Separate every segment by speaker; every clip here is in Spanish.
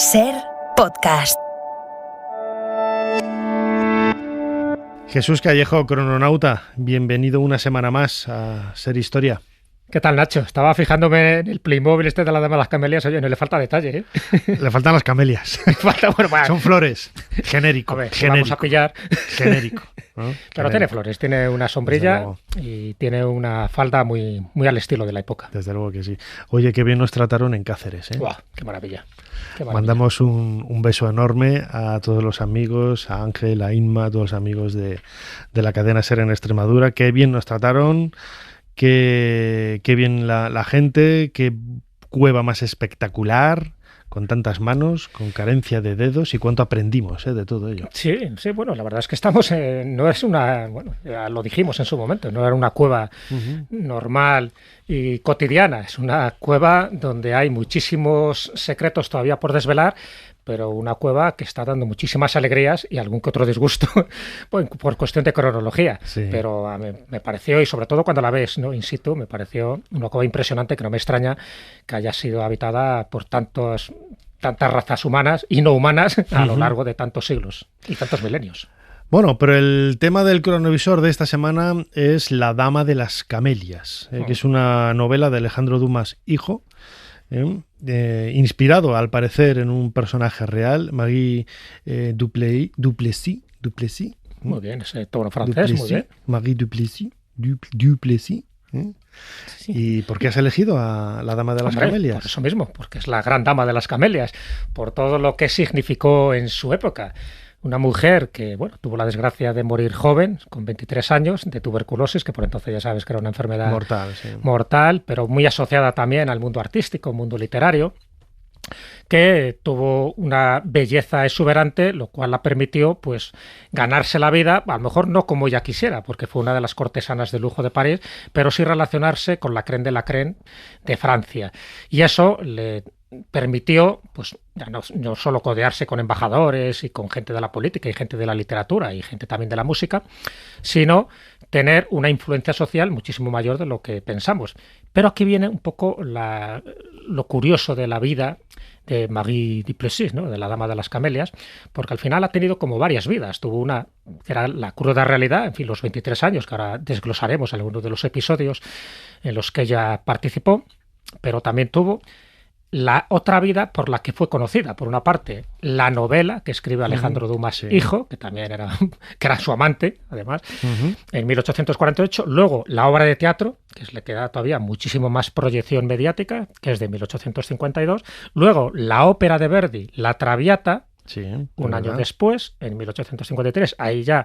Speaker 1: Ser Podcast.
Speaker 2: Jesús Callejo, crononauta, bienvenido una semana más a Ser Historia.
Speaker 3: ¿Qué tal, Nacho? Estaba fijándome en el Playmobil de la Dama de las Camelias. Oye, no le falta detalle, ¿eh?
Speaker 2: Le faltan las camelias. Son flores. Genérico.
Speaker 3: A ver,
Speaker 2: genérico.
Speaker 3: Vamos a pillar.
Speaker 2: Genérico, ¿no?
Speaker 3: Pero
Speaker 2: Genérico.
Speaker 3: tiene flores, tiene una sombrilla y tiene una falda muy, muy al estilo de la época.
Speaker 2: Desde luego que sí. Oye, qué bien nos trataron en Cáceres, ¿eh?
Speaker 3: ¡Guau! ¡Qué maravilla! Qué maravilla.
Speaker 2: Mandamos un beso enorme a todos los amigos, a Ángel, a Inma, a todos los amigos de la cadena Ser en Extremadura. Qué bien nos trataron. Qué bien la gente, qué cueva más espectacular, con tantas manos, con carencia de dedos y cuánto aprendimos de todo ello.
Speaker 3: Sí, bueno, la verdad es que estamos, no es una, bueno, ya lo dijimos en su momento, no era una cueva normal y cotidiana, es una cueva donde hay muchísimos secretos todavía por desvelar, pero una cueva que está dando muchísimas alegrías y algún que otro disgusto por cuestión de cronología.
Speaker 2: Sí.
Speaker 3: Pero me pareció, y sobre todo cuando la ves, ¿no?, in situ, me pareció una cueva impresionante que no me extraña que haya sido habitada por tantas razas humanas y no humanas a lo largo de tantos siglos y tantos milenios.
Speaker 2: Bueno, pero el tema del cronovisor de esta semana es La Dama de las Camelias, que es una novela de Alejandro Dumas hijo, inspirado al parecer en un personaje real, Marie Duplessis.
Speaker 3: Muy bien, ese tono francés, muy bien.
Speaker 2: Marie Duplessis.
Speaker 3: Sí.
Speaker 2: ¿Y por qué has elegido a la Dama de las Camelias?
Speaker 3: Por eso mismo, porque es la gran dama de las camelias, por todo lo que significó en su época. Una mujer que, bueno, tuvo la desgracia de morir joven, con 23 años, de tuberculosis, que por entonces ya sabes que era una enfermedad mortal, pero muy asociada también al mundo artístico, mundo literario, que tuvo una belleza exuberante, lo cual la permitió pues ganarse la vida, a lo mejor no como ella quisiera, porque fue una de las cortesanas de lujo de París, pero sí relacionarse con la crème de la crème de Francia. Y eso le permitió pues ya no solo codearse con embajadores y con gente de la política y gente de la literatura y gente también de la música, sino tener una influencia social muchísimo mayor de lo que pensamos. Pero aquí viene un poco lo curioso de la vida de Marie Duplessis, ¿no?, de la Dama de las Camelias, porque al final ha tenido como varias vidas. Tuvo una que era la cruda realidad, en fin, los 23 años, que ahora desglosaremos en algunos de los episodios en los que ella participó, pero también tuvo la otra vida por la que fue conocida. Por una parte, la novela que escribe Alejandro Dumas hijo, que también era su amante, además, en 1848. Luego, la obra de teatro, que le queda todavía muchísimo más proyección mediática, que es de 1852. Luego, la ópera de Verdi, La Traviata, un año después, en 1853. Ahí ya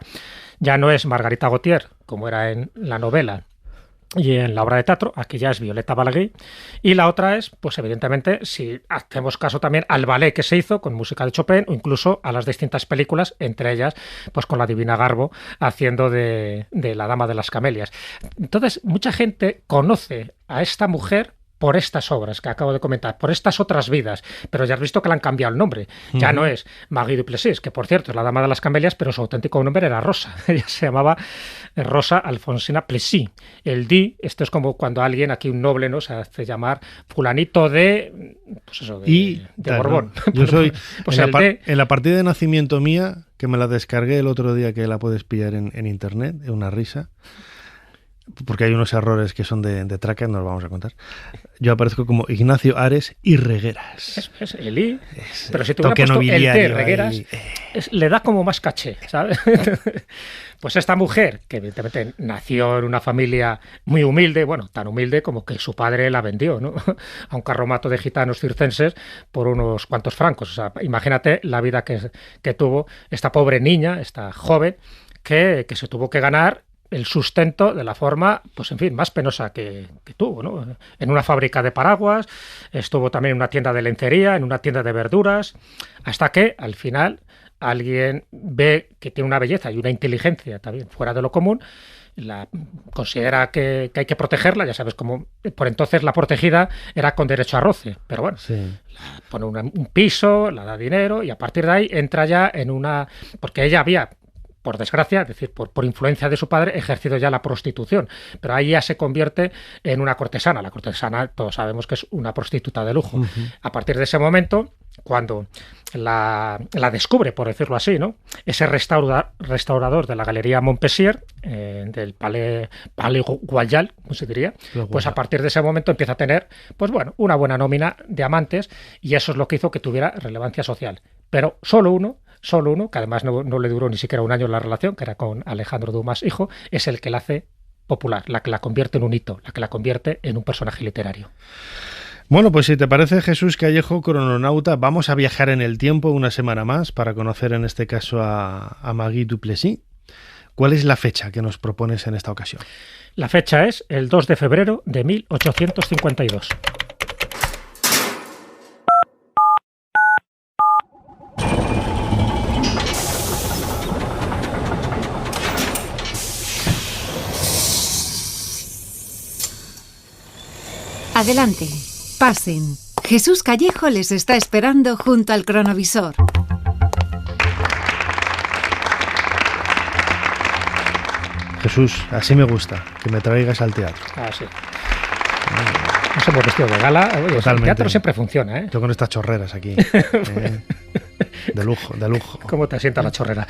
Speaker 3: no es Margarita Gautier, como era en la novela y en la obra de teatro, aquí ya es Violeta Balaguer. Y la otra es, pues evidentemente, si hacemos caso también al ballet que se hizo con música de Chopin, o incluso a las distintas películas, entre ellas pues con la Divina Garbo haciendo de la Dama de las Camelias. Entonces, mucha gente conoce a esta mujer por estas obras que acabo de comentar, por estas otras vidas, pero ya has visto que le han cambiado el nombre. Ya no es Marie Duplessis, que por cierto es la Dama de las Camelias, pero su auténtico nombre era Rosa. Ella se llamaba Rosa Alfonsina Plessis. El di, esto es como cuando alguien, aquí un noble, ¿no?, se hace llamar fulanito de, pues eso, de Borbón.
Speaker 2: ¿No? Yo soy,
Speaker 3: pues
Speaker 2: en la partida de nacimiento mía, que me la descargué el otro día, que la puedes pillar en internet, es una risa, porque hay unos errores que son de tracker, no los vamos a contar. Yo aparezco como Ignacio Ares y Regueras.
Speaker 3: Es el I, pero si tuviera puesto el T, Regueras, le da como más caché, ¿sabes? Pues esta mujer, que evidentemente nació en una familia muy humilde, bueno, tan humilde como que su padre la vendió, ¿no?, a un carromato de gitanos circenses por unos cuantos francos. O sea, imagínate la vida que tuvo esta pobre niña, esta joven, que se tuvo que ganar el sustento de la forma, pues en fin, más penosa que tuvo, ¿no? En una fábrica de paraguas, estuvo también en una tienda de lencería, en una tienda de verduras, hasta que al final alguien ve que tiene una belleza y una inteligencia también fuera de lo común, considera que hay que protegerla, ya sabes, como por entonces la protegida era con derecho a roce, pero bueno, la pone un piso, la da dinero y a partir de ahí entra ya en una, porque ella había, por desgracia, es decir, por influencia de su padre, ejercido ya la prostitución. Pero ahí ya se convierte en una cortesana. La cortesana, todos sabemos que es una prostituta de lujo. A partir de ese momento, cuando la descubre, por decirlo así, ¿no? Ese restaurador de la Galería Montpensier, del Palais Royal, ¿cómo se diría? Pues a partir de ese momento empieza a tener, pues bueno, una buena nómina de amantes, y eso es lo que hizo que tuviera relevancia social. Pero solo uno, que además no le duró ni siquiera un año la relación, que era con Alejandro Dumas, hijo, es el que la hace popular, la que la convierte en un hito, la que la convierte en un personaje literario.
Speaker 2: Bueno, pues si te parece, Jesús Callejo, crononauta, vamos a viajar en el tiempo una semana más para conocer en este caso a Magui Duplessis. ¿Cuál es la fecha que nos propones en esta ocasión?
Speaker 3: La fecha es el 2 de febrero de 1852.
Speaker 1: Adelante, pasen. Jesús Callejo les está esperando junto al cronovisor.
Speaker 2: Jesús, así me gusta, que me traigas al teatro.
Speaker 3: Ah, sí. Nos hemos vestido de gala. Oye, el teatro siempre funciona, ¿eh?
Speaker 2: Yo con estas chorreras aquí. De lujo, de lujo.
Speaker 3: ¿Cómo te sienta la chorrera?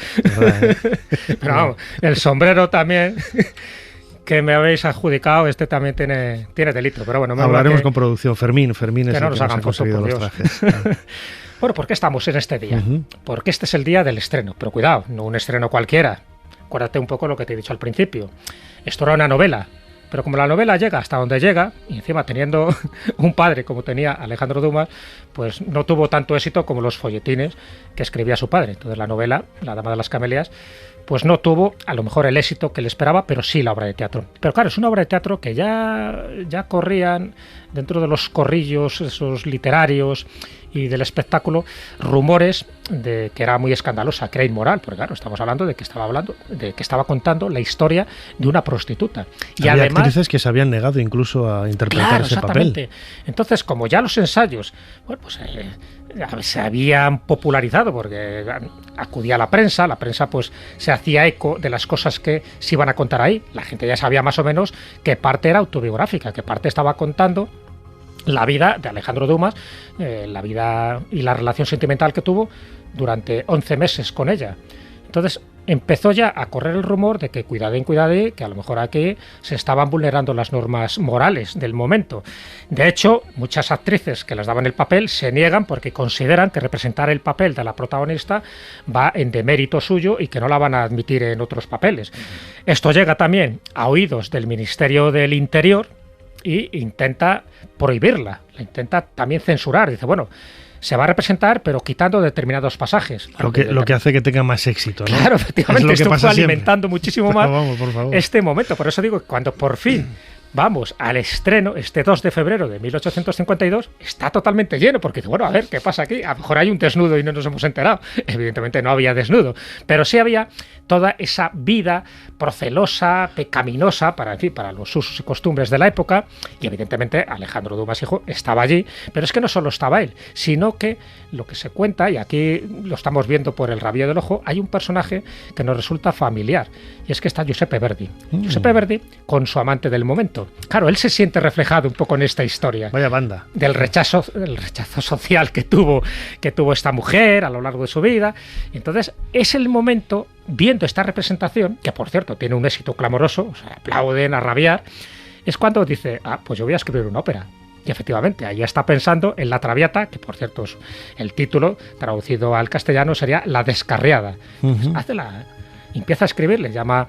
Speaker 3: Pero vamos, el sombrero también que me habéis adjudicado, este también tiene delito. Pero bueno,
Speaker 2: hablaremos con producción. Fermín es
Speaker 3: que
Speaker 2: el
Speaker 3: no nos
Speaker 2: que
Speaker 3: hagan
Speaker 2: nos ha conseguido los trajes.
Speaker 3: Bueno, ¿por qué estamos en este día? Porque este es el día del estreno. Pero cuidado, no un estreno cualquiera. Acuérdate un poco lo que te he dicho al principio. Esto era una novela. Pero como la novela llega hasta donde llega, y encima teniendo un padre como tenía Alejandro Dumas, pues no tuvo tanto éxito como los folletines que escribía su padre. Entonces la novela, La Dama de las Camelias, pues no tuvo a lo mejor el éxito que le esperaba, pero sí la obra de teatro. Pero claro, es una obra de teatro que ya corrían dentro de los corrillos esos literarios y del espectáculo rumores de que era muy escandalosa, que era inmoral, porque claro, estamos hablando de que estaba contando la historia de una prostituta. Y
Speaker 2: había
Speaker 3: además
Speaker 2: actrices que se habían negado incluso a interpretar ese papel.
Speaker 3: Entonces, como ya los ensayos, bueno, pues se habían popularizado porque acudía a la prensa pues se hacía eco de las cosas que se iban a contar ahí. La gente ya sabía más o menos que parte era autobiográfica, que parte estaba contando la vida de Alejandro Dumas, la vida y la relación sentimental que tuvo durante 11 meses con ella. Entonces empezó ya a correr el rumor de que cuidadín, que a lo mejor aquí se estaban vulnerando las normas morales del momento. De hecho, muchas actrices que les daban el papel se niegan porque consideran que representar el papel de la protagonista va en demérito suyo y que no la van a admitir en otros papeles. Esto llega también a oídos del Ministerio del Interior y intenta prohibirla, la intenta también censurar. Dice, bueno, se va a representar, pero quitando determinados pasajes.
Speaker 2: Lo que hace que tenga más éxito, ¿no?
Speaker 3: Claro, efectivamente, esto fue alimentando muchísimo más
Speaker 2: por
Speaker 3: este momento. Por eso digo que cuando por fin vamos al estreno, este 2 de febrero de 1852, está totalmente lleno, porque bueno, a ver, ¿qué pasa aquí? A lo mejor hay un desnudo y no nos hemos enterado. Evidentemente no había desnudo, pero sí había toda esa vida procelosa, pecaminosa, para los usos y costumbres de la época, y evidentemente Alejandro Dumas, hijo, estaba allí, pero es que no solo estaba él, sino que lo que se cuenta, y aquí lo estamos viendo por el rabillo del ojo, hay un personaje que nos resulta familiar, y es que está Giuseppe Verdi. Giuseppe Verdi con su amante del momento. Claro, él se siente reflejado un poco en esta historia.
Speaker 2: Vaya banda.
Speaker 3: Del rechazo social que tuvo esta mujer a lo largo de su vida. Entonces, es el momento, viendo esta representación, que por cierto tiene un éxito clamoroso, o sea, aplauden a rabiar, es cuando dice, pues yo voy a escribir una ópera. Y efectivamente, ahí está pensando en La Traviata, que por cierto es el título, traducido al castellano, sería La Descarriada. Empieza a escribir, le llama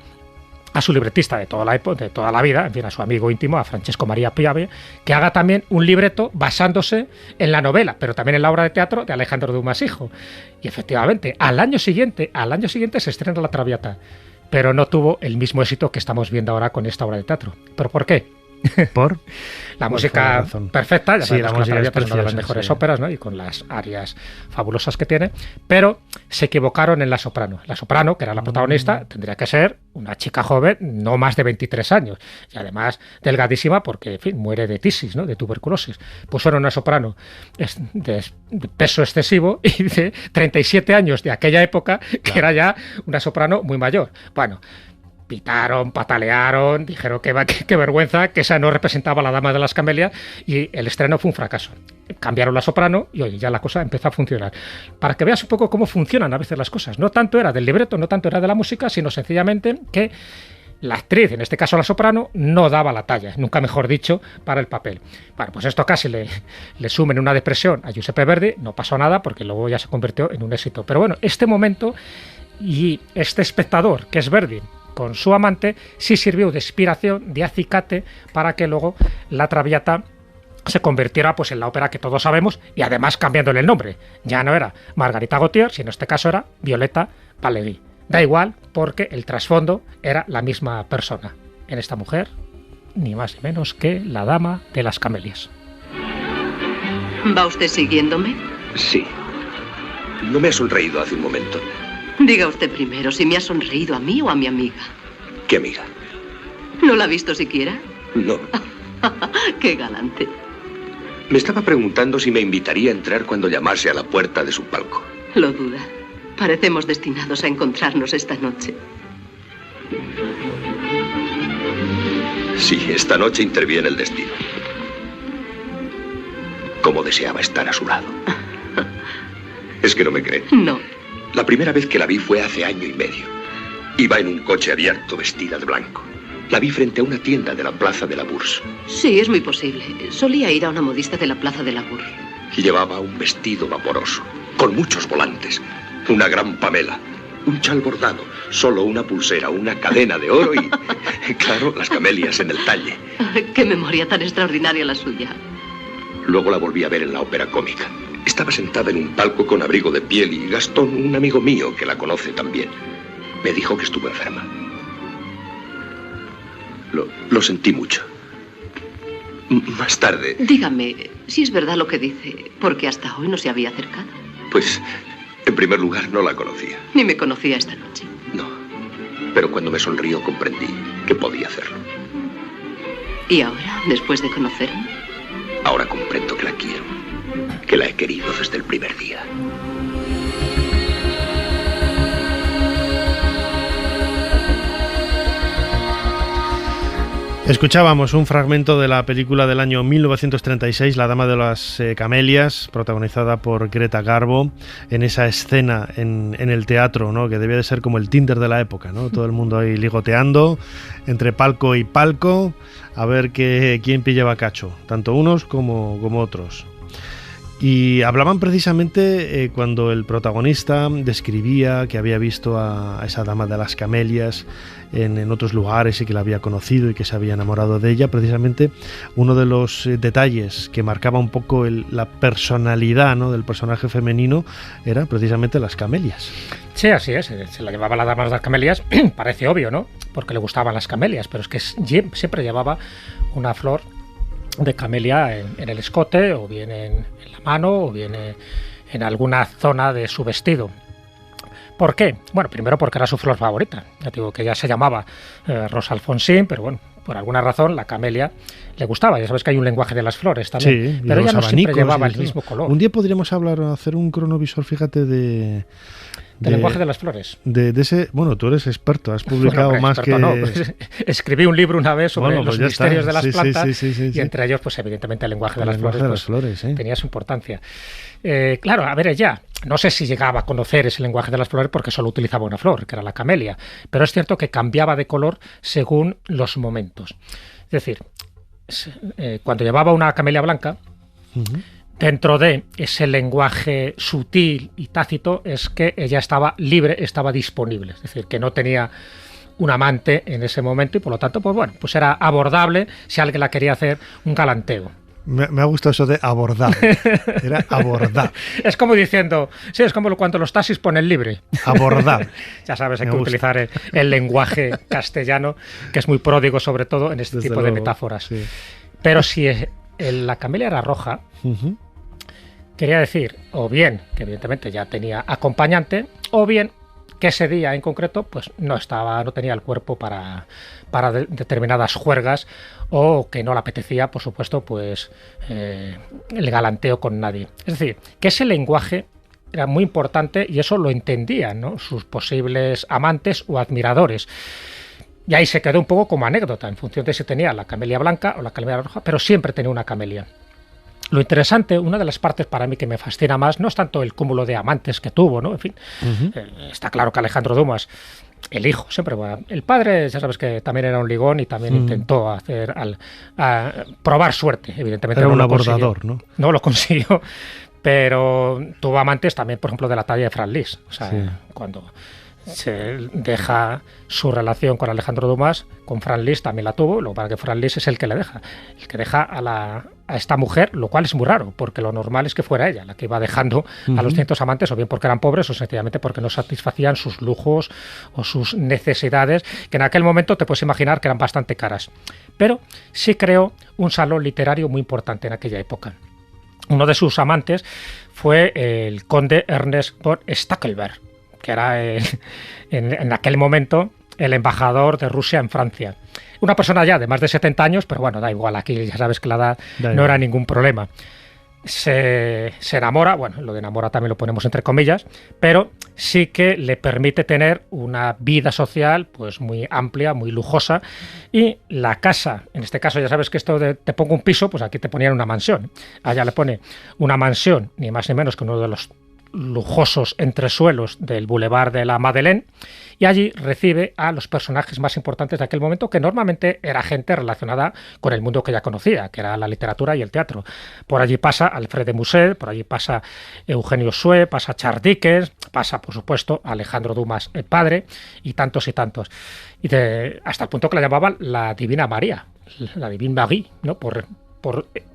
Speaker 3: a su libretista de toda la vida, en fin, a su amigo íntimo, a Francesco Maria Piave, que haga también un libreto basándose en la novela, pero también en la obra de teatro de Alejandro Dumas, hijo. Y efectivamente, al año siguiente se estrena La Traviata, pero no tuvo el mismo éxito que estamos viendo ahora con esta obra de teatro. ¿Pero por qué?
Speaker 2: ¿Por?
Speaker 3: La música perfecta, ya
Speaker 2: sí,
Speaker 3: la Traviata es una de las mejores óperas, ¿no? Y con las arias fabulosas que tiene, pero se equivocaron en la soprano. La soprano, que era la protagonista, tendría que ser una chica joven, no más de 23 años, y además delgadísima porque, en fin, muere de tisis, ¿no? De tuberculosis. Pusieron una soprano de peso excesivo y de 37 años de aquella época, que era ya una soprano muy mayor. Bueno, pitaron, patalearon, dijeron que qué vergüenza, que esa no representaba a la dama de las camelias, y el estreno fue un fracaso. Cambiaron la soprano y oye, ya la cosa empezó a funcionar. Para que veas un poco cómo funcionan a veces las cosas. No tanto era del libreto, no tanto era de la música, sino sencillamente que la actriz, en este caso la soprano, no daba la talla, nunca mejor dicho, para el papel. Bueno, pues esto casi le sumen una depresión a Giuseppe Verdi, no pasó nada porque luego ya se convirtió en un éxito. Pero bueno, este momento y este espectador, que es Verdi, con su amante, sí sirvió de inspiración, de acicate, para que luego la Traviata se convirtiera pues en la ópera que todos sabemos, y además cambiándole el nombre. Ya no era Margarita Gautier, sino en este caso era Violetta Palegui. Da igual, porque el trasfondo era la misma persona. En esta mujer, ni más ni menos que la dama de las camelias.
Speaker 4: ¿Va usted siguiéndome?
Speaker 5: Sí. No me ha sonreído hace un momento.
Speaker 4: Diga usted primero si me ha sonreído a mí o a mi amiga.
Speaker 5: ¿Qué amiga?
Speaker 4: ¿No la ha visto siquiera?
Speaker 5: No.
Speaker 4: ¡Qué galante!
Speaker 5: Me estaba preguntando si me invitaría a entrar cuando llamase a la puerta de su palco.
Speaker 4: Lo duda. Parecemos destinados a encontrarnos esta noche.
Speaker 5: Sí, esta noche interviene el destino. Cómo deseaba estar a su lado. ¿Es que no me cree?
Speaker 4: No.
Speaker 5: La primera vez que la vi fue hace año y medio. Iba en un coche abierto, vestida de blanco. La vi frente a una tienda de la Plaza de la Bourse.
Speaker 4: Sí, es muy posible. Solía ir a una modista de la Plaza de la Bourse.
Speaker 5: Llevaba un vestido vaporoso, con muchos volantes, una gran pamela, un chal bordado, solo una pulsera, una cadena de oro y, claro, las camelias en el talle.
Speaker 4: ¡Qué memoria tan extraordinaria la suya!
Speaker 5: Luego la volví a ver en la ópera cómica. Estaba sentada en un palco con abrigo de piel y Gastón, un amigo mío que la conoce también, me dijo que estuvo enferma. Lo sentí mucho. Más tarde...
Speaker 4: Dígame, si es verdad lo que dice, ¿por qué hasta hoy no se había acercado?
Speaker 5: Pues, en primer lugar, no la conocía.
Speaker 4: Ni me conocía esta noche.
Speaker 5: No, pero cuando me sonrió comprendí que podía hacerlo.
Speaker 4: ¿Y ahora, después de conocerme?
Speaker 5: Ahora comprendo que la quiero, que la he querido desde el primer día.
Speaker 2: Escuchábamos un fragmento de la película del año 1936, La Dama de las Camelias, protagonizada por Greta Garbo, en esa escena en el teatro, ¿no? Que debía de ser como el Tinder de la época, ¿no? Todo el mundo ahí ligoteando entre palco y palco, a ver quién pillaba cacho, tanto unos como otros. Y hablaban precisamente cuando el protagonista describía que había visto a esa dama de las camelias en otros lugares y que la había conocido y que se había enamorado de ella. Precisamente uno de los detalles que marcaba un poco la personalidad, ¿no?, del personaje femenino era precisamente las camelias.
Speaker 3: Sí, así es, se la llevaba la dama de las camelias, parece obvio, ¿no?, porque le gustaban las camelias, pero es que siempre llevaba una flor de camelia en el escote, o bien en la mano, o bien en alguna zona de su vestido. ¿Por qué? Bueno, primero porque era su flor favorita. Ya digo que ella se llamaba Rosa Alfonsín, pero bueno, por alguna razón la camelia le gustaba. Ya sabes que hay un lenguaje de las flores también,
Speaker 2: sí,
Speaker 3: pero ella no siempre llevaba el mismo color.
Speaker 2: Un día podríamos hacer un cronovisor, fíjate, del
Speaker 3: lenguaje de las flores.
Speaker 2: De ese, bueno, tú eres experto, has publicado más que...
Speaker 3: No, pues, escribí un libro una vez sobre los misterios de las plantas,
Speaker 2: sí.
Speaker 3: y entre ellos, pues evidentemente el lenguaje de las flores, tenía su importancia. Claro, a ver, ella, no sé si llegaba a conocer ese lenguaje de las flores porque solo utilizaba una flor, que era la camelia, pero es cierto que cambiaba de color según los momentos. Es decir, cuando llevaba una camelia blanca, dentro de ese lenguaje sutil y tácito es que ella estaba libre, estaba disponible, es decir, que no tenía un amante en ese momento y por lo tanto, pues bueno, pues era abordable si alguien la quería hacer un galanteo.
Speaker 2: Me ha gustado eso de abordar. Era abordar.
Speaker 3: Es como diciendo, sí, es como cuando los taxis ponen libre.
Speaker 2: Abordar.
Speaker 3: Ya sabes, hay que utilizar el lenguaje castellano, que es muy pródigo sobre todo en este tipo de metáforas. Sí. Pero si la camelia era roja, quería decir, o bien que evidentemente ya tenía acompañante, o bien que ese día en concreto pues no tenía el cuerpo para determinadas juergas, o que no le apetecía, por supuesto, pues el galanteo con nadie. Es decir, que ese lenguaje era muy importante y eso lo entendían, ¿no?, sus posibles amantes o admiradores. Y ahí se quedó un poco como anécdota, en función de si tenía la camelia blanca o la camelia roja, pero siempre tenía una camelia. Lo interesante, una de las partes para mí que me fascina más, no es tanto el cúmulo de amantes que tuvo, ¿no? En fin, está claro que Alejandro Dumas, el hijo, siempre, bueno, el padre, ya sabes que también era un ligón y también intentó hacer probar suerte, evidentemente.
Speaker 2: Era
Speaker 3: no
Speaker 2: un
Speaker 3: lo
Speaker 2: abordador,
Speaker 3: consiguió,
Speaker 2: ¿no?
Speaker 3: No lo consiguió, pero tuvo amantes también, por ejemplo, de la talla de Fran Lis. O sea, cuando se deja su relación con Alejandro Dumas, con Fran Lis también la tuvo, lo para que Fran Lis es el que le deja, el que deja a esta mujer, lo cual es muy raro, porque lo normal es que fuera ella la que iba dejando a los distintos amantes, o bien porque eran pobres o sencillamente porque no satisfacían sus lujos o sus necesidades, que en aquel momento te puedes imaginar que eran bastante caras. Pero sí creó un salón literario muy importante en aquella época. Uno de sus amantes fue el conde Ernest von Stackelberg, que era en aquel momento el embajador de Rusia en Francia. Una persona ya de más de 70 años, pero bueno, da igual, aquí ya sabes que la edad no era ningún problema. Se enamora, bueno, lo de enamora también lo ponemos entre comillas, pero sí que le permite tener una vida social pues muy amplia, muy lujosa, y la casa, en este caso ya sabes que esto de te pongo un piso, pues aquí te ponían una mansión. Allá le pone una mansión, ni más ni menos que uno de los lujosos entresuelos del Boulevard de la Madeleine, y allí recibe a los personajes más importantes de aquel momento, que normalmente era gente relacionada con el mundo que ya conocía, que era la literatura y el teatro. Por allí pasa Alfred de Musset, por allí pasa Eugenio Sue, pasa Charles Dickens, pasa por supuesto Alejandro Dumas el padre, y tantos, y hasta el punto que la llamaban la Divina María, la Divine Marie, ¿no? por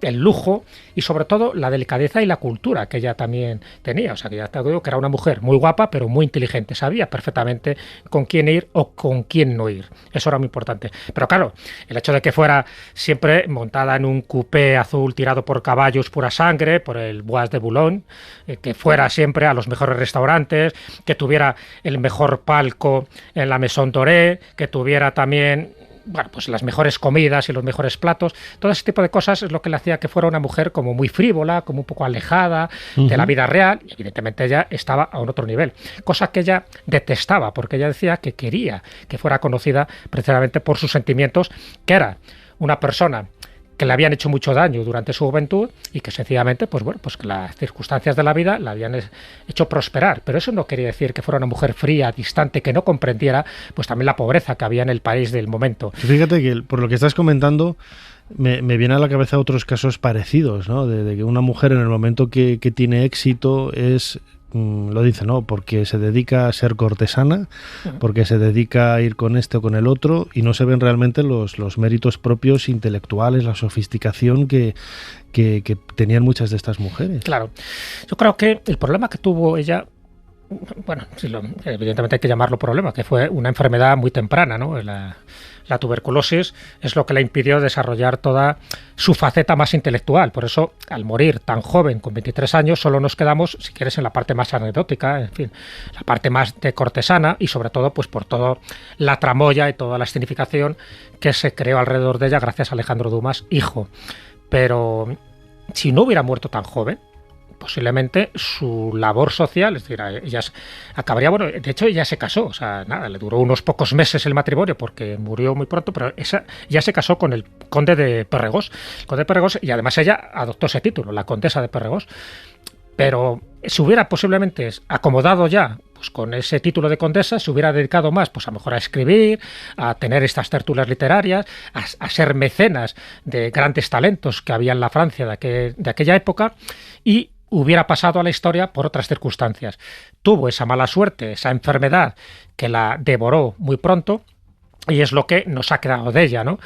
Speaker 3: el lujo y sobre todo la delicadeza y la cultura que ella también tenía. O sea, que ya te digo que era una mujer muy guapa, pero muy inteligente. Sabía perfectamente con quién ir o con quién no ir. Eso era muy importante. Pero claro, el hecho de que fuera siempre montada en un coupé azul tirado por caballos pura sangre, por el Bois de Boulogne, que fuera siempre a los mejores restaurantes, que tuviera el mejor palco en la Maison Doré, que tuviera también pues las mejores comidas y los mejores platos, todo ese tipo de cosas es lo que le hacía que fuera una mujer como muy frívola, como un poco alejada de la vida real, y evidentemente ella estaba a un otro nivel, cosa que ella detestaba, porque ella decía que quería que fuera conocida precisamente por sus sentimientos, que era una persona que le habían hecho mucho daño durante su juventud y que sencillamente, pues bueno, pues que las circunstancias de la vida la habían hecho prosperar. Pero eso no quería decir que fuera una mujer fría, distante, que no comprendiera pues también la pobreza que había en el país del momento.
Speaker 2: Fíjate que por lo que estás comentando me viene a la cabeza otros casos parecidos, ¿no? De que una mujer en el momento que tiene éxito es... lo dice, ¿no? Porque se dedica a ser cortesana, porque se dedica a ir con este o con el otro, y no se ven realmente los méritos propios intelectuales, la sofisticación que tenían muchas de estas mujeres.
Speaker 3: Claro. Yo creo que el problema que tuvo ella, bueno, evidentemente hay que llamarlo problema, que fue una enfermedad muy temprana, ¿no? La tuberculosis es lo que le impidió desarrollar toda su faceta más intelectual. Por eso, al morir tan joven, con 23 años, solo nos quedamos, si quieres, en la parte más anecdótica, en fin, la parte más de cortesana, y sobre todo, pues por toda la tramoya y toda la escenificación que se creó alrededor de ella gracias a Alejandro Dumas, hijo. Pero si no hubiera muerto tan joven, posiblemente su labor social, es decir, ella acabaría, bueno, de hecho ella se casó, o sea, nada, le duró unos pocos meses el matrimonio porque murió muy pronto, pero ya se casó con el conde de Perregós, y además ella adoptó ese título, la condesa de Perregós, pero se hubiera posiblemente acomodado ya pues con ese título de condesa, se hubiera dedicado más pues a lo mejor a escribir, a tener estas tertulias literarias, a ser mecenas de grandes talentos que había en la Francia de aquella época, y hubiera pasado a la historia por otras circunstancias. Tuvo esa mala suerte, esa enfermedad que la devoró muy pronto, y es lo que nos ha quedado de ella, ¿no?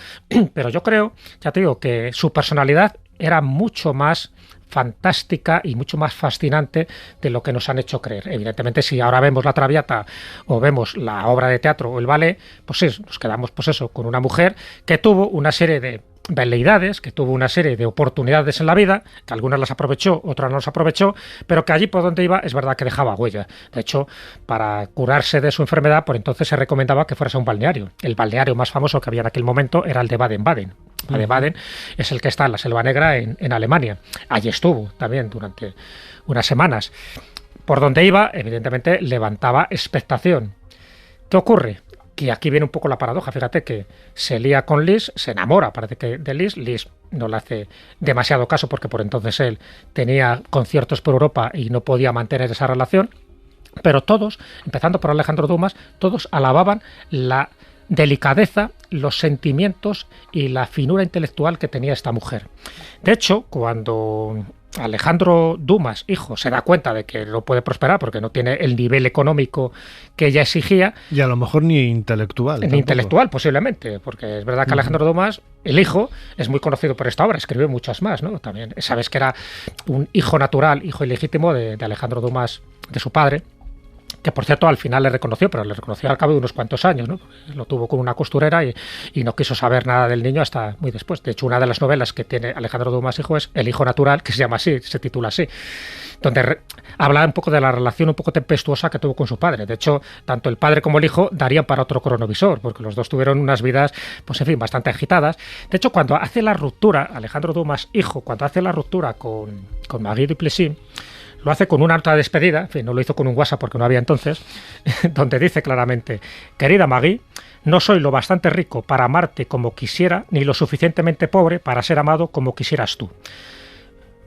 Speaker 3: Pero yo creo, ya te digo, que su personalidad era mucho más fantástica y mucho más fascinante de lo que nos han hecho creer. Evidentemente, si ahora vemos la Traviata o vemos la obra de teatro o el ballet, pues sí, nos quedamos pues eso, con una mujer que tuvo una serie de veleidades, que tuvo una serie de oportunidades en la vida, que algunas las aprovechó, otras no las aprovechó, pero que allí por donde iba es verdad que dejaba huella. De hecho, para curarse de su enfermedad, por entonces se recomendaba que fueras a un balneario. El balneario más famoso que había en aquel momento era el de Baden-Baden. Baden-Baden es el que está en la Selva Negra en Alemania. Allí estuvo también durante unas semanas. Por donde iba, evidentemente, levantaba expectación. ¿Qué ocurre? que aquí viene un poco la paradoja. Fíjate que se lía con Lis, se enamora, parece que de Lis no le hace demasiado caso porque por entonces él tenía conciertos por Europa y no podía mantener esa relación, pero todos, empezando por Alejandro Dumas, todos alababan la delicadeza, los sentimientos y la finura intelectual que tenía esta mujer. De hecho, cuando Alejandro Dumas, hijo, se da cuenta de que no puede prosperar porque no tiene el nivel económico que ella exigía.
Speaker 2: Y a lo mejor ni intelectual.
Speaker 3: Ni intelectual, posiblemente, porque es verdad que Alejandro Dumas, el hijo, es muy conocido por esta obra, escribió muchas más, ¿no? También sabes que era un hijo natural, hijo ilegítimo de Alejandro Dumas, de su padre, que por cierto al final le reconoció, pero le reconoció al cabo de unos cuantos años, ¿no? Lo tuvo con una costurera y no quiso saber nada del niño hasta muy después. De hecho, una de las novelas que tiene Alejandro Dumas hijo es El hijo natural, que se llama así, se titula así, donde habla un poco de la relación un poco tempestuosa que tuvo con su padre. De hecho, tanto el padre como el hijo darían para otro cronovisor, porque los dos tuvieron unas vidas, pues en fin, bastante agitadas. De hecho, cuando hace la ruptura, Alejandro Dumas hijo, cuando hace la ruptura con Magui Duplessis, lo hace con una nota de despedida, en fin, no lo hizo con un WhatsApp porque no había entonces, donde dice claramente: querida Magui, no soy lo bastante rico para amarte como quisiera, ni lo suficientemente pobre para ser amado como quisieras tú.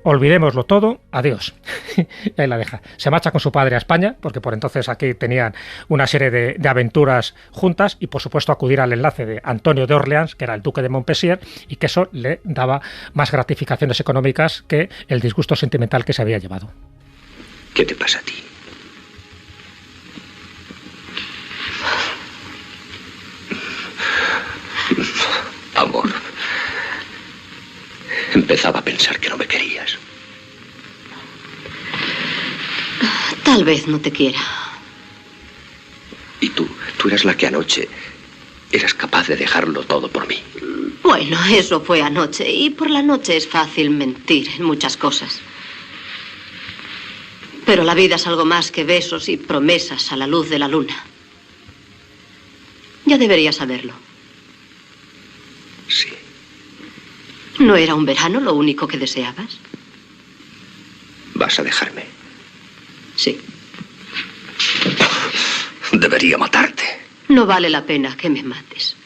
Speaker 3: Olvidémoslo todo, adiós. Y ahí la deja. Se marcha con su padre a España, porque por entonces aquí tenían una serie de aventuras juntas, y por supuesto acudir al enlace de Antonio de Orleans, que era el duque de Montpensier, y que eso le daba más gratificaciones económicas que el disgusto sentimental que se había llevado.
Speaker 5: ¿Qué te pasa a ti? Amor, empezaba a pensar que no me querías.
Speaker 4: Tal vez no te quiera.
Speaker 5: Y tú eras la que anoche eras capaz de dejarlo todo por mí.
Speaker 4: Bueno, eso fue anoche, y por la noche es fácil mentir en muchas cosas. Pero la vida es algo más que besos y promesas a la luz de la luna. Ya deberías saberlo.
Speaker 5: Sí.
Speaker 4: ¿No era un verano lo único que deseabas?
Speaker 5: ¿Vas a dejarme?
Speaker 4: Sí.
Speaker 5: Debería matarte.
Speaker 4: No vale la pena que me mates.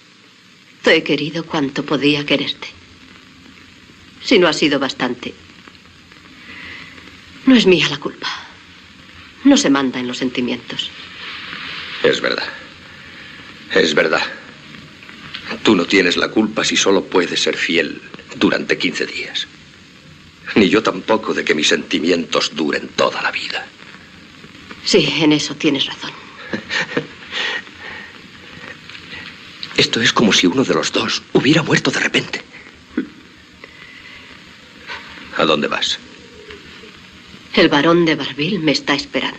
Speaker 4: Te he querido cuanto podía quererte. Si no ha sido bastante, no es mía la culpa. No se manda en los sentimientos.
Speaker 5: Es verdad. Es verdad. Tú no tienes la culpa si solo puedes ser fiel durante 15 días. Ni yo tampoco de que mis sentimientos duren toda la vida.
Speaker 4: Sí, en eso tienes razón.
Speaker 5: Esto es como si uno de los dos hubiera muerto de repente. ¿A dónde vas?
Speaker 4: El barón de Barville me está esperando.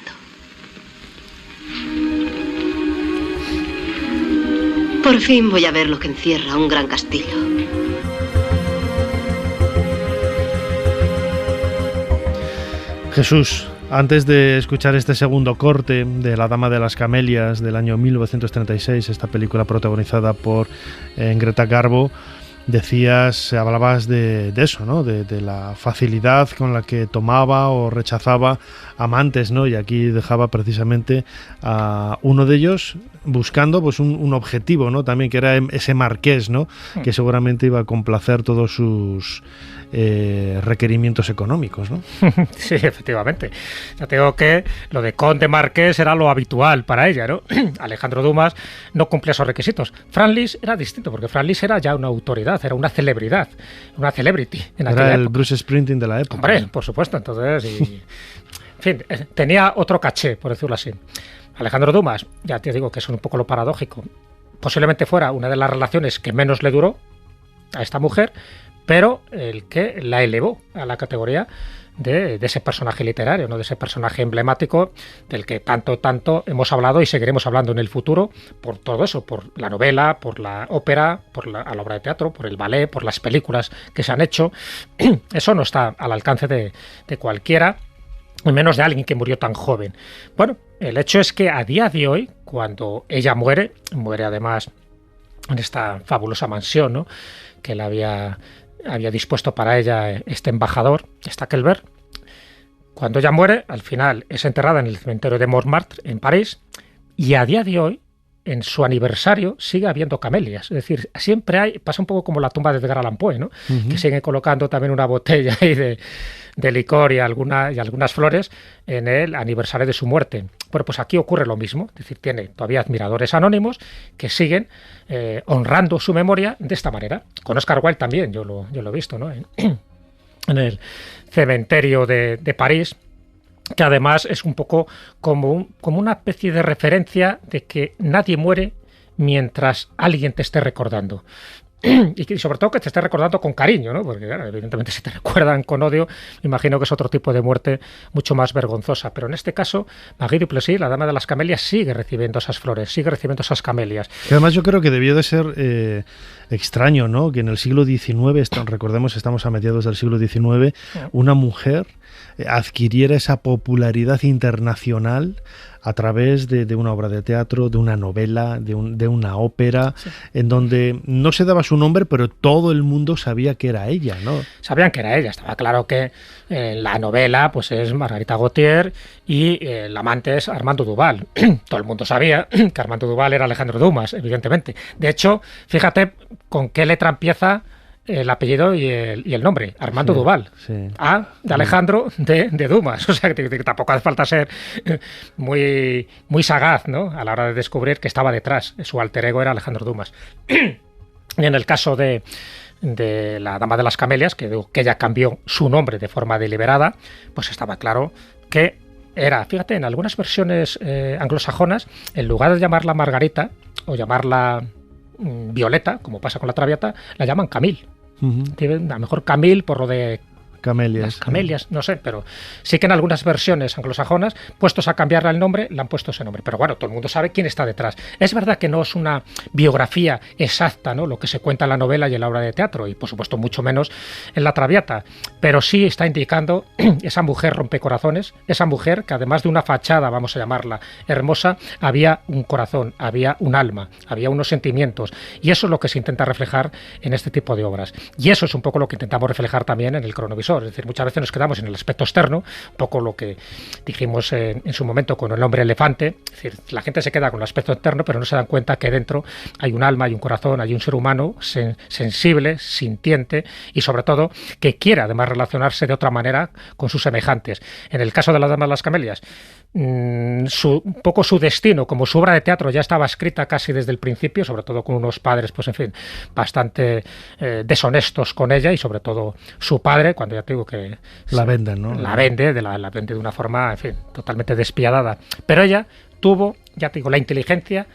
Speaker 4: Por fin voy a ver lo que encierra un gran castillo.
Speaker 2: Jesús, antes de escuchar este segundo corte de La Dama de las Camelias del año 1936, esta película protagonizada por Greta Garbo, hablabas de eso, ¿no? De la facilidad con la que tomaba o rechazaba amantes, ¿no? Y aquí dejaba precisamente a uno de ellos buscando pues un objetivo, ¿no? También que era ese marqués, ¿no? Que seguramente iba a complacer todos sus requerimientos económicos, ¿no?
Speaker 3: Sí, efectivamente. Ya te digo que lo de conde marqués era lo habitual para ella, ¿no? Alejandro Dumas no cumplía esos requisitos. Fran Lis era distinto, porque Fran Lis era ya una autoridad, era una celebridad, una celebrity en aquella
Speaker 2: Era el
Speaker 3: época.
Speaker 2: Bruce Springsteen de la época.
Speaker 3: Hombre, por supuesto, entonces... en fin, tenía otro caché, por decirlo así. Alejandro Dumas, ya te digo que es un poco lo paradójico, posiblemente fuera una de las relaciones que menos le duró a esta mujer, pero el que la elevó a la categoría de ese personaje literario, ¿no? De ese personaje emblemático del que tanto hemos hablado y seguiremos hablando en el futuro, por todo eso, por la novela, por la ópera, por la obra de teatro, por el ballet, por las películas que se han hecho. Eso no está al alcance de cualquiera, y menos de alguien que murió tan joven. Bueno, el hecho es que a día de hoy, cuando ella muere además en esta fabulosa mansión, ¿no? Que la había dispuesto para ella este embajador, Stackelberg. Cuando ella muere, al final es enterrada en el cementerio de Montmartre, en París, y a día de hoy en su aniversario sigue habiendo camelias. Es decir, siempre hay, pasa un poco como la tumba de Edgar Allan Poe, ¿no? Que siguen colocando también una botella ahí de licor y algunas flores en el aniversario de su muerte. Bueno, pues aquí ocurre lo mismo. Es decir, tiene todavía admiradores anónimos que siguen honrando su memoria de esta manera. Con Oscar Wilde también, yo lo he visto, ¿no? En el cementerio de París, que además es un poco como una especie de referencia de que nadie muere mientras alguien te esté recordando. Y sobre todo que te esté recordando con cariño, ¿no? Porque claro, evidentemente si te recuerdan con odio, me imagino que es otro tipo de muerte mucho más vergonzosa. Pero en este caso, Marie Duplessis, la dama de las camelias, sigue recibiendo esas flores, sigue recibiendo esas camelias.
Speaker 2: Y además yo creo que debió de ser extraño, ¿no? Que en el siglo XIX, recordemos, estamos a mediados del siglo XIX, una mujer adquiriera esa popularidad internacional a través de una obra de teatro, de una novela, de una ópera, sí, en donde no se daba su nombre, pero todo el mundo sabía que era ella, ¿no?
Speaker 3: Sabían que era ella. Estaba claro que la novela pues es Margarita Gautier y el amante es Armando Duval. Todo el mundo sabía que Armando Duval era Alejandro Dumas, evidentemente. De hecho, fíjate con qué letra empieza el apellido y el nombre, Armando Duval. Sí. A de Alejandro, de Dumas. O sea, que tampoco hace falta ser muy sagaz, ¿no? A la hora de descubrir que estaba detrás. Su alter ego era Alejandro Dumas. Y en el caso de la Dama de las Camelias, que ella cambió su nombre de forma deliberada, pues estaba claro que era, fíjate, en algunas versiones anglosajonas, en lugar de llamarla Margarita o llamarla Violeta, como pasa con la Traviata, la llaman Camille. A lo mejor Camille por lo de
Speaker 2: camelias.
Speaker 3: Camelias, no sé, pero sí que en algunas versiones anglosajonas, puestos a cambiarle el nombre, le han puesto ese nombre. Pero bueno, todo el mundo sabe quién está detrás. Es verdad que no es una biografía exacta, ¿no? Lo que se cuenta en la novela y en la obra de teatro, y por supuesto mucho menos en la Traviata, pero sí está indicando esa mujer rompecorazones, esa mujer que además de una fachada, vamos a llamarla, hermosa, había un corazón, había un alma, había unos sentimientos, y eso es lo que se intenta reflejar en este tipo de obras. Y eso es un poco lo que intentamos reflejar también en el cronovisor. Es decir, muchas veces nos quedamos en el aspecto externo, un poco lo que dijimos en su momento con el hombre elefante. Es decir, la gente se queda con el aspecto externo, pero no se dan cuenta que dentro hay un alma, hay un corazón, hay un ser humano sensible, sintiente y sobre todo que quiere además relacionarse de otra manera con sus semejantes. En el caso de la Dama de las Camelias, un poco su destino, como su obra de teatro ya estaba escrita casi desde el principio, sobre todo con unos padres, pues en fin, bastante deshonestos con ella, y sobre todo su padre, cuando ya te digo que
Speaker 2: la venden, ¿no?
Speaker 3: La vende de una forma, en fin, totalmente despiadada. Pero ella tuvo, ya te digo, la inteligencia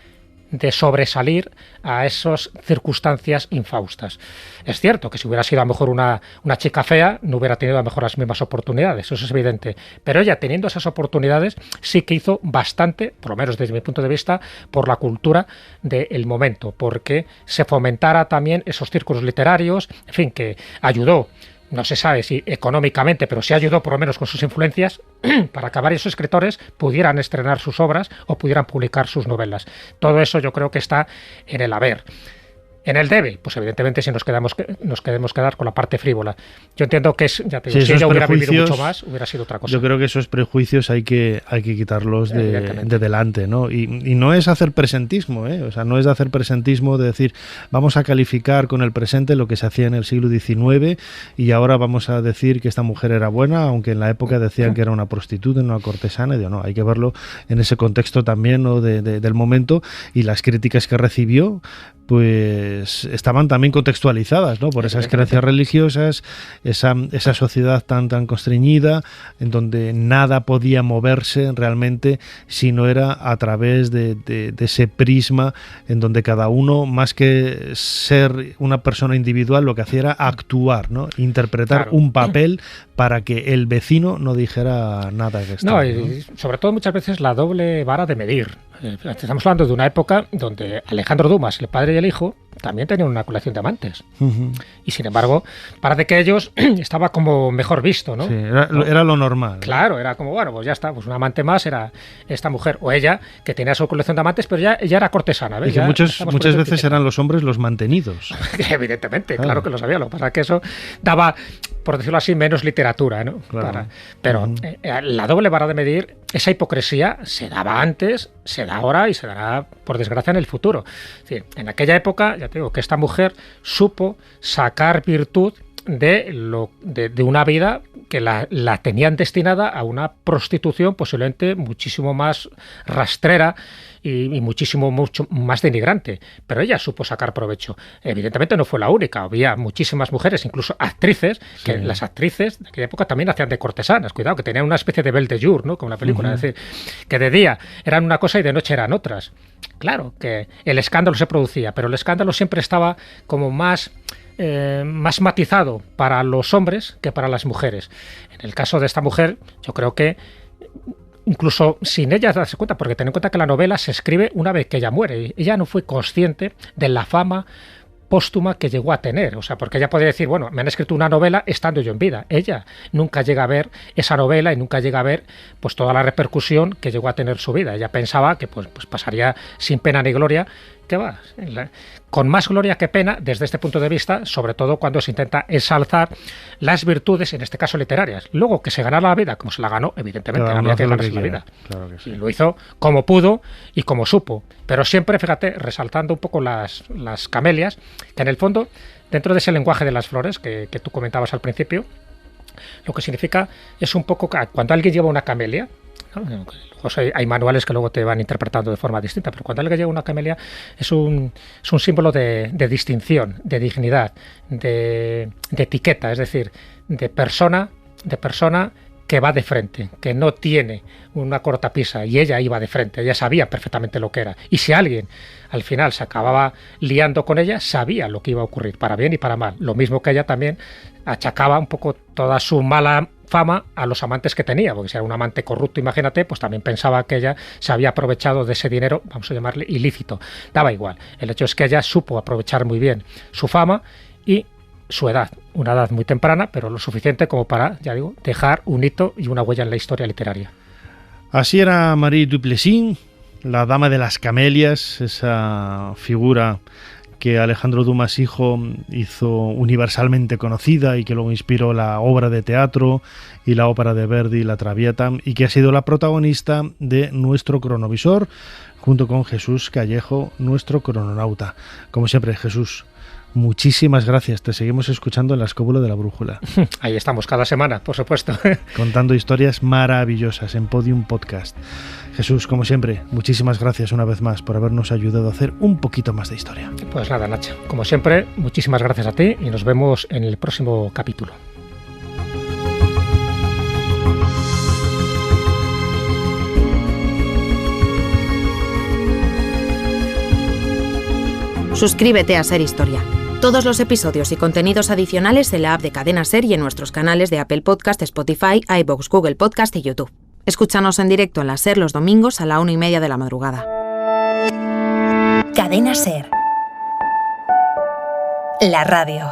Speaker 3: de sobresalir a esas circunstancias infaustas. Es cierto que si hubiera sido a lo mejor una chica fea, no hubiera tenido a lo mejor las mismas oportunidades, eso es evidente, pero ella, teniendo esas oportunidades, sí que hizo bastante, por lo menos desde mi punto de vista, por la cultura del momento, porque se fomentara también esos círculos literarios, en fin, que ayudó, no se sabe si económicamente, pero sí ayudó por lo menos con sus influencias para que varios escritores pudieran estrenar sus obras o pudieran publicar sus novelas. Todo eso yo creo que está en el haber. En el debe, pues evidentemente si nos queremos quedar con la parte frívola. Yo entiendo que es, ya te digo, si ella hubiera vivido mucho más, hubiera sido otra cosa.
Speaker 2: Yo creo que esos prejuicios hay que quitarlos de delante, ¿no? Y no es hacer presentismo, ¿eh? O sea, no es hacer presentismo de decir, vamos a calificar con el presente lo que se hacía en el siglo XIX y ahora vamos a decir que esta mujer era buena, aunque en la época decían que era una prostituta, una cortesana, y digo, no, hay que verlo en ese contexto también, ¿no? del momento, y las críticas que recibió, pues estaban también contextualizadas, ¿no? Por esas creencias religiosas, esa sociedad tan constreñida, en donde nada podía moverse realmente si no era a través de ese prisma en donde cada uno, más que ser una persona individual, lo que hacía era actuar, ¿no? Interpretar un papel para que el vecino no dijera nada que estaba.
Speaker 3: Y sobre todo muchas veces la doble vara de medir. Estamos hablando de una época donde Alejandro Dumas, el padre y el hijo, también tenían una colección de amantes. Y sin embargo, parece que ellos estaba como mejor visto, ¿no?
Speaker 2: Sí, era lo normal.
Speaker 3: Claro, era como, bueno, pues ya está, pues un amante más era esta mujer. O ella, que tenía su colección de amantes, pero ya era cortesana, ¿ves?
Speaker 2: Y que muchas veces eran los hombres los mantenidos.
Speaker 3: Evidentemente, claro que lo sabía. Lo que pasa es que eso daba por decirlo así, menos literatura, ¿no?
Speaker 2: Claro.
Speaker 3: Pero la doble vara de medir, esa hipocresía se daba antes, se da ahora y se dará, por desgracia, en el futuro. Es decir, en aquella época, ya te digo, que esta mujer supo sacar virtud de una vida que la tenían destinada a una prostitución posiblemente muchísimo más rastrera y mucho más denigrante. Pero ella supo sacar provecho. Evidentemente no fue la única. Había muchísimas mujeres, incluso actrices, que las actrices de aquella época también hacían de cortesanas. Cuidado, que tenían una especie de belle de jour, ¿no? Como la película. Es decir, que de día eran una cosa y de noche eran otras. Claro, que el escándalo se producía, pero el escándalo siempre estaba como más matizado para los hombres que para las mujeres. En el caso de esta mujer, yo creo que incluso sin ella darse cuenta, porque ten en cuenta que la novela se escribe una vez que ella muere, y ella no fue consciente de la fama póstuma que llegó a tener, o sea, porque ella podría decir, bueno, me han escrito una novela estando yo en vida. Ella nunca llega a ver esa novela y nunca llega a ver pues toda la repercusión que llegó a tener su vida. Ella pensaba que pues pasaría sin pena ni gloria, que va, con más gloria que pena desde este punto de vista, sobre todo cuando se intenta ensalzar las virtudes, en este caso literarias. Luego, que se ganara la vida como se la ganó, evidentemente, había que ganarse la vida.
Speaker 2: Claro que sí.
Speaker 3: Y lo hizo como pudo y como supo. Pero siempre, fíjate, resaltando un poco las camelias, que en el fondo, dentro de ese lenguaje de las flores que tú comentabas al principio, lo que significa es un poco cuando alguien lleva una camelia, ¿no? Hay manuales que luego te van interpretando de forma distinta, pero cuando alguien lleva una camelia es un símbolo de distinción, de dignidad, de etiqueta, es decir, de persona que va de frente, que no tiene una cortapisa, y ella iba de frente, ella sabía perfectamente lo que era. Y si alguien al final se acababa liando con ella, sabía lo que iba a ocurrir, para bien y para mal. Lo mismo que ella también achacaba un poco toda su mala fama a los amantes que tenía, porque si era un amante corrupto, imagínate, pues también pensaba que ella se había aprovechado de ese dinero, vamos a llamarle ilícito. Daba igual. El hecho es que ella supo aprovechar muy bien su fama y su edad, una edad muy temprana, pero lo suficiente como para, ya digo, dejar un hito y una huella en la historia literaria.
Speaker 2: Así era Marie Duplessis, la dama de las camelias, esa figura que Alejandro Dumas hijo hizo universalmente conocida y que luego inspiró la obra de teatro y la ópera de Verdi, La Traviata, y que ha sido la protagonista de nuestro cronovisor, junto con Jesús Callejo, nuestro crononauta. Como siempre, Jesús, muchísimas gracias. Te seguimos escuchando en la escóbula de la brújula.
Speaker 3: Ahí estamos cada semana, por supuesto.
Speaker 2: Contando historias maravillosas en Podium Podcast. Jesús, como siempre, muchísimas gracias una vez más por habernos ayudado a hacer un poquito más de historia.
Speaker 3: Pues nada, Nacho, como siempre, muchísimas gracias a ti y nos vemos en el próximo capítulo.
Speaker 6: Suscríbete a Ser Historia. Todos los episodios y contenidos adicionales en la app de Cadena Ser y en nuestros canales de Apple Podcast, Spotify, iVoox, Google Podcast y YouTube. Escúchanos en directo en la Ser los domingos a la 1:30 de la madrugada.
Speaker 7: Cadena Ser. La radio.